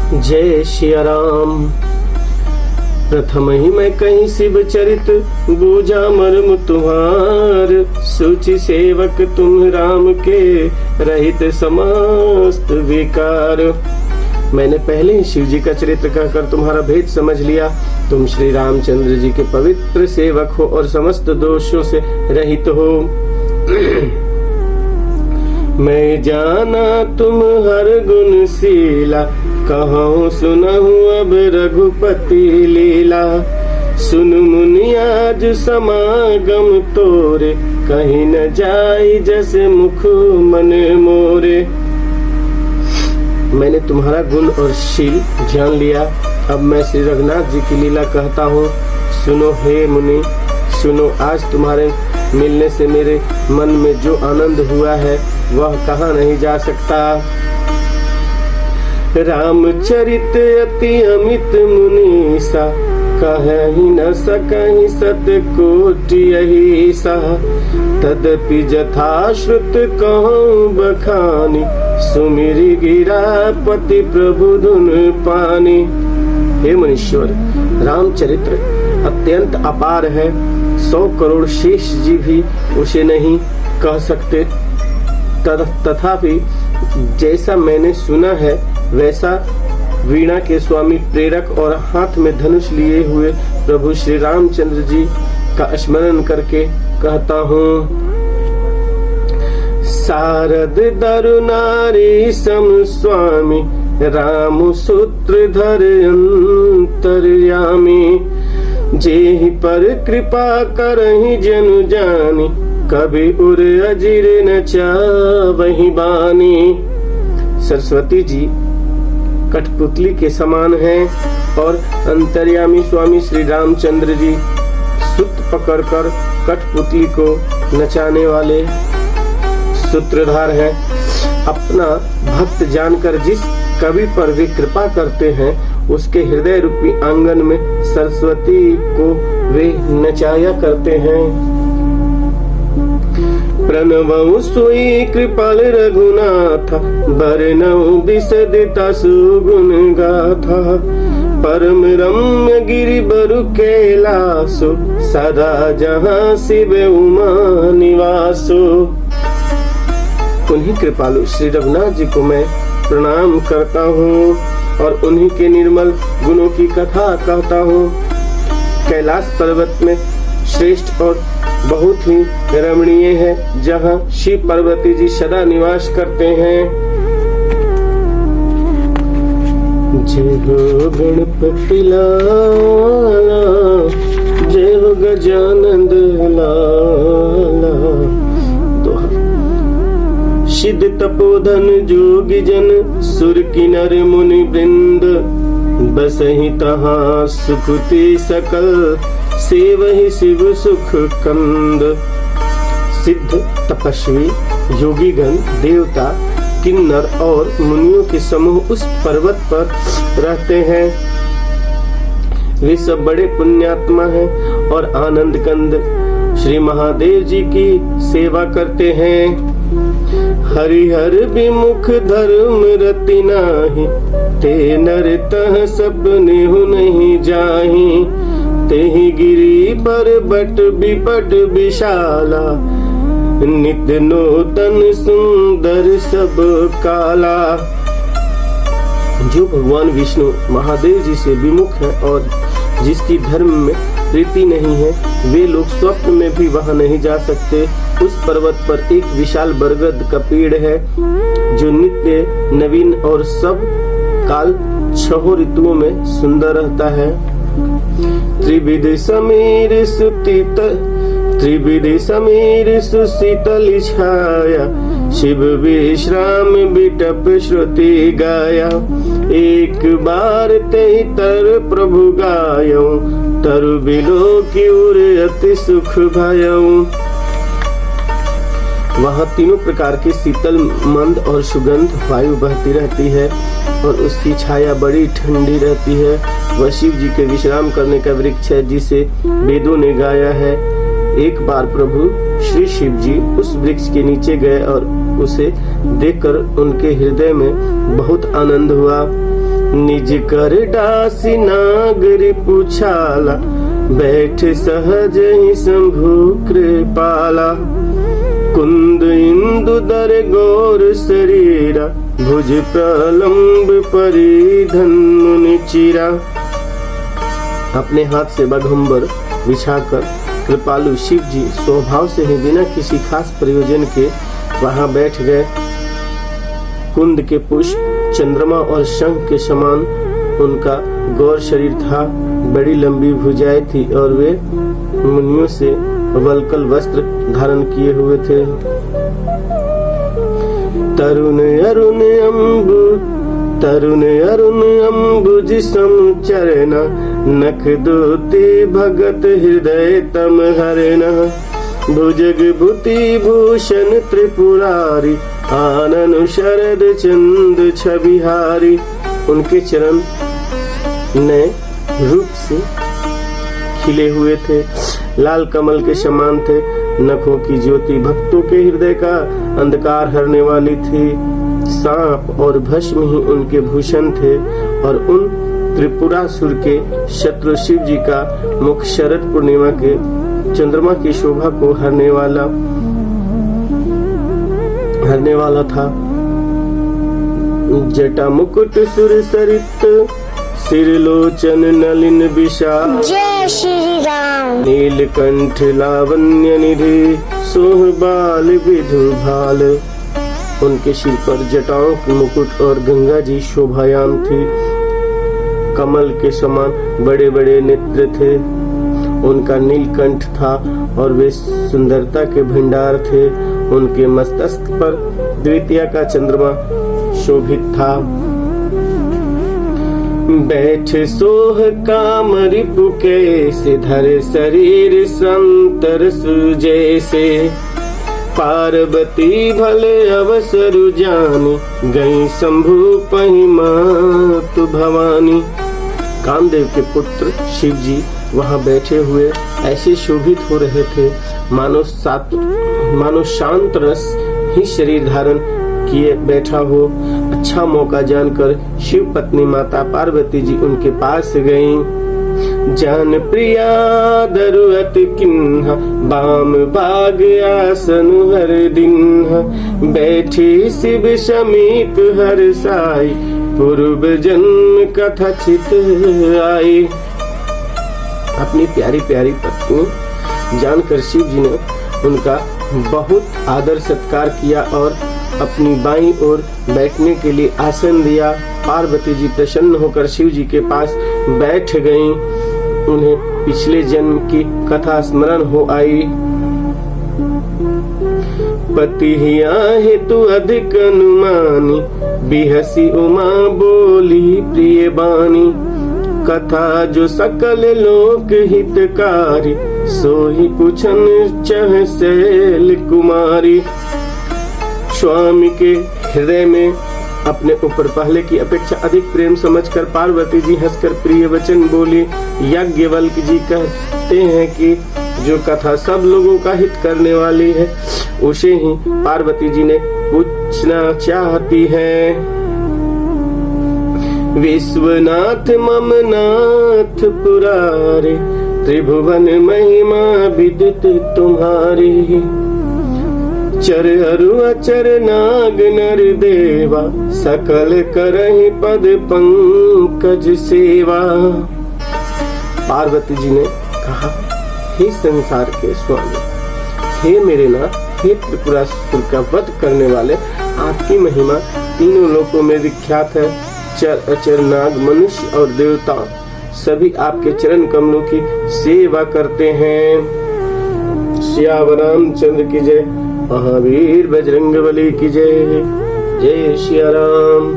जय सिया राम। प्रथम ही मैं कहीं शिव चरित बूझा मर्म तुम्हार, सूचि सेवक तुम राम के रहित समस्त विकार। मैंने पहले ही शिव जी का चरित्र कहकर तुम्हारा भेद समझ लिया। तुम श्री रामचंद्र जी के पवित्र सेवक हो और समस्त दोषों से रहित हो। मैं जाना तुम हर गुण शीला, कहूँ सुनहु अब रघुपति लीला। सुन मुनि आज समागम तोरे, कहीं न जाई जैसे मुख मन मोरे। मैंने तुम्हारा गुण और शील जान लिया। अब मैं श्री रघुनाथ जी की लीला कहता हूँ। सुनो हे मुनि, सुनो। आज तुम्हारे मिलने से मेरे मन में जो आनंद हुआ है वह कहाँ नहीं जा सकता। रामचरित अति अमित मुनीसा, कहीं न सकहीं सत कोटि यही सा। तदपि जथाश्रुत कहूँ बखानी, सुमिरि गिरापति प्रभु धुन पानी। हे मुनीश्वर, रामचरित्र अत्यंत अपार है। 100 करोड़ शेष जी भी उसे नहीं कह सकते। तथापि जैसा मैंने सुना है वैसा वीणा के स्वामी प्रेरक और हाथ में धनुष लिए हुए प्रभु श्री रामचंद्र जी का स्मरण करके कहता हूँ। शारद दरुनारी सम स्वामी, राम सूत्रधर अंतर्यामी। जेहि पर कृपा करहि जनु जानी, कभी उर अजिर न चावहि बानी। सरस्वती जी कठपुतली के समान हैं और अंतर्यामी स्वामी श्री रामचंद्र जी सूत पकड़कर कठपुतली को नचाने वाले सूत्रधार हैं। अपना भक्त जानकर जिस कवि पर वे कृपा करते हैं, उसके हृदय रूपी आंगन में सरस्वती को वे नचाया करते हैं। प्रणवं सोई कृपाल रघुनाथ, बरनऊ बिसदिता सुगुण गाथा। परम रम्य गिरि बरु कैलासो, सदा जहाँ शिव उमा निवासो। उन्हीं कृपालु श्री रघुनाथ जी को मैं प्रणाम करता हूँ और उन्हीं के निर्मल गुणों की कथा कहता हूँ। कैलाश पर्वत में श्रेष्ठ और बहुत ही रमणीय है, जहाँ शिव पार्वती जी सदा निवास करते हैं। जय हो गणपति लाला, जय हो गजानंद लाला। सिद्ध तपोधन जोगी जन, सुर किन्नर मुनि वृंद। बसहि तहाँ सुखति सकल, सेवहि शिव सुख कंद। सिद्ध तपस्वी योगीगण, देवता, किन्नर और मुनियों के समूह उस पर्वत पर रहते हैं। वे सब बड़े पुण्यात्मा हैं और आनंद कंद श्री महादेव जी की सेवा करते हैं। हरिहर विमुख धर्म रति नाही, ते नर तह सपने हो नहीं जाही। तेहि गिरि पर्वत विपट विशाला, नित्य नूतन सुंदर सब काला। जो भगवान विष्णु महादेव जी से विमुख है और जिसकी धर्म में प्रीति नहीं है, वे लोग स्वप्न में भी वहां नहीं जा सकते। उस पर्वत पर एक विशाल बरगद का पेड़ है जो नित्य नवीन और सब काल 6 ऋतुओं में सुंदर रहता है। त्रिविध समीर सुशीतल छाया, शिव विश्राम बिटप श्रुति गाया। एक बार तेहि तर प्रभु गायऊ, तरु बिलो की उर अति सुख भयऊ। वहाँ तीनों प्रकार की शीतल मंद और सुगंध वायु बहती रहती है और उसकी छाया बड़ी ठंडी रहती है। वह शिव जी के विश्राम करने का वृक्ष है जिसे वेदों ने गाया है। एक बार प्रभु श्री शिव जी उस वृक्ष के नीचे गए और उसे देखकर उनके हृदय में बहुत आनंद हुआ। निज कर डासी नागरी पुछाला, बैठ सहज ही शंभु कृपाला। कुंद इंदु दर गौर शरीरा, भुज प्रलंब परिधन मुनि चीरा। अपने हाथ से बाघंबर बिछाकर कृपालु शिव जी स्वभाव से ही बिना किसी खास प्रयोजन के वहां बैठ गए। कुंद के पुष्प, चंद्रमा और शंख के समान उनका गौर शरीर था। बड़ी लंबी भुजाएं थी और वे मुनियों से वल्कल वस्त्र धारण किए हुए थे। तरुण अरुण अम्बुज सम चरना, नख दोती भगत हृदय तम हरना। भुजग भूति भूषण त्रिपुरारी, आनन शरद चंद छबिहारी। उनके चरण नए रूप से खिले हुए थे, लाल कमल के समान थे। नखों की ज्योति भक्तों के हृदय का अंधकार हरने वाली थी। सांप और भस्म ही उनके भूषण थे और उन त्रिपुरासुर के शत्रु शिव जी का मुख शरद पूर्णिमा के चंद्रमा की शोभा को हरने वाला था। जटा मुकुट सुर सरित, सिरलोचन नलिन विशाल। जय श्री राम। नीलकंठ लावण्य निधि, सोह बाल विधु भाल। उनके सिर पर जटाओं की मुकुट और गंगा जी शोभायाम थी। कमल के समान बड़े बड़े नेत्र थे। उनका नीलकंठ था और वे सुंदरता के भंडार थे। उनके मस्तक पर द्वितीया का चंद्रमा शोभित था। बैठ सोह काम रिपु कैसे, धर शरीर संतर जैसे। पार्वती भले अवसर जानी, गई शंभु पहि मातु भवानी। कामदेव के पुत्र शिव जी वहां बैठे हुए ऐसे शोभित हो रहे थे मानो शांत रस ही शरीर धारण किए बैठा हो। अच्छा मौका जानकर शिव पत्नी माता पार्वती जी उनके पास गईं। जान प्रिया दरुअत किन्हा, बाम बाग आसन हर दिन। बैठी शिव समीप हर साई, पूर्व जन्म कथा चित आई। अपनी प्यारी प्यारी पत्नी जानकर शिव जी ने उनका बहुत आदर सत्कार किया और अपनी बाईं ओर बैठने के लिए आसन दिया। पार्वती जी प्रसन्न होकर शिव जी के पास बैठ गईं। उन्हें पिछले जन्म की कथा स्मरण हो आई। पति ही आहे तू अधिक अनुमानी, बिहसी उमा बोली प्रिय बानी। कथा जो सकल लोक हितकारी, सोही पूछन चह शैल कुमारी। स्वामी के हृदय में अपने ऊपर पहले की अपेक्षा अधिक प्रेम समझकर पार्वती जी हंसकर प्रिय वचन बोली। याज्ञवल्क्य जी कहते हैं कि जो कथा सब लोगों का हित करने वाली है, उसे ही पार्वती जी ने पूछना चाहती है। विश्वनाथ मम नाथ पुरारे, त्रिभुवन महिमा विदित तुम्हारी। चर अरु अचर नाग नर देवा, सकल करहि पद पंकज सेवा। पार्वती जी ने कहा, हे संसार के स्वामी, हे मेरे नाथ, हे त्रिपुरासुर का वध करने वाले, आपकी महिमा तीनों लोकों में विख्यात है। चर अचर नाग, मनुष्य और देवता सभी आपके चरण कमलों की सेवा करते हैं। श्याम रामचंद्र की जय, महावीर बजरंगबली की जय। जय श्री राम।